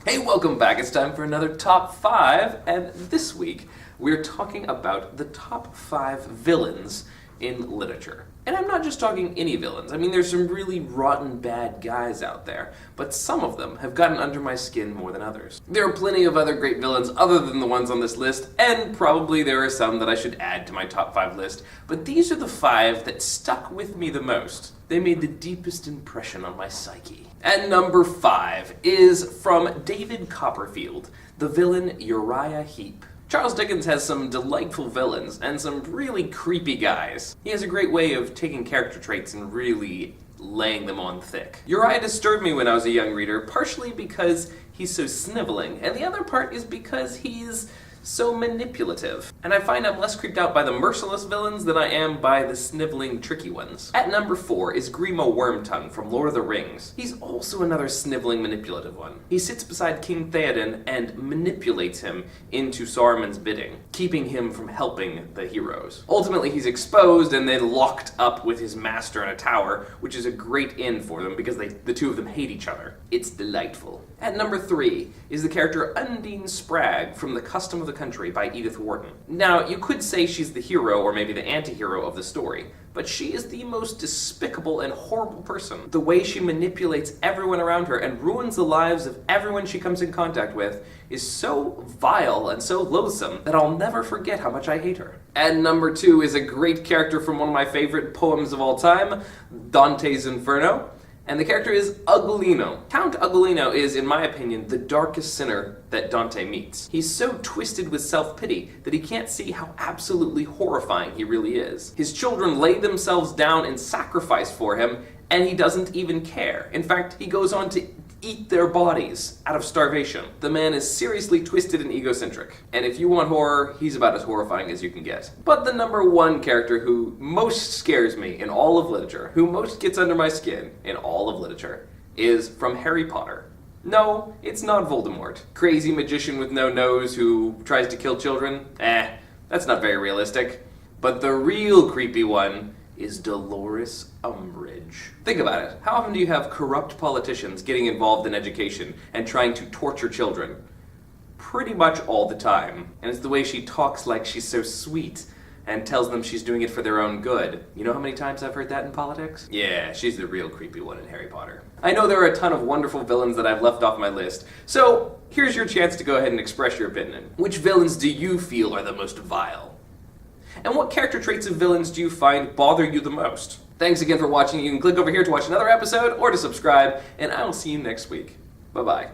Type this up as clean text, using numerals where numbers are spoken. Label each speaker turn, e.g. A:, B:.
A: Hey, welcome back. It's time for another Top 5, and this week we're talking about the top 5 villains in literature. And I'm not just talking any villains. I mean, there's some really rotten bad guys out there, but some of them have gotten under my skin more than others. There are plenty of other great villains other than the ones on this list, and probably there are some that I should add to my top 5 list, but these are the 5 that stuck with me the most. They made the deepest impression on my psyche. And number 5 is from David Copperfield, the villain Uriah Heep. Charles Dickens has some delightful villains and some really creepy guys. He has a great way of taking character traits and really laying them on thick. Uriah disturbed me when I was a young reader, partially because he's so sniveling, and the other part is because he's so manipulative. And I find I'm less creeped out by the merciless villains than I am by the sniveling, tricky ones. At number 4 is Grima Wormtongue from Lord of the Rings. He's also another sniveling, manipulative one. He sits beside King Theoden and manipulates him into Saruman's bidding, keeping him from helping the heroes. Ultimately, he's exposed and then locked up with his master in a tower, which is a great end for them because the two of them hate each other. It's delightful. At number 3 is the character Undine Spragg from The Custom of the Country by Edith Wharton. Now, you could say she's the hero or maybe the anti-hero of the story, but she is the most despicable and horrible person. The way she manipulates everyone around her and ruins the lives of everyone she comes in contact with is so vile and so loathsome that I'll never forget how much I hate her. And number 2 is a great character from one of my favorite poems of all time, Dante's Inferno. And the character is Ugolino. Count Ugolino is, in my opinion, the darkest sinner that Dante meets. He's so twisted with self-pity that he can't see how absolutely horrifying he really is. His children lay themselves down in sacrifice for him, and he doesn't even care. In fact, he goes on to eat their bodies out of starvation. The man is seriously twisted and egocentric. And if you want horror, he's about as horrifying as you can get. But the number 1 character who most scares me in all of literature, who most gets under my skin in all of literature, is from Harry Potter. No, it's not Voldemort. Crazy magician with no nose who tries to kill children? That's not very realistic. But the real creepy one is Dolores Umbridge. Think about it. How often do you have corrupt politicians getting involved in education and trying to torture children? Pretty much all the time. And it's the way she talks like she's so sweet and tells them she's doing it for their own good. You know how many times I've heard that in politics? Yeah, she's the real creepy one in Harry Potter. I know there are a ton of wonderful villains that I've left off my list, so here's your chance to go ahead and express your opinion. Which villains do you feel are the most vile? And what character traits of villains do you find bother you the most? Thanks again for watching. You can click over here to watch another episode or to subscribe, and I will see you next week. Bye-bye.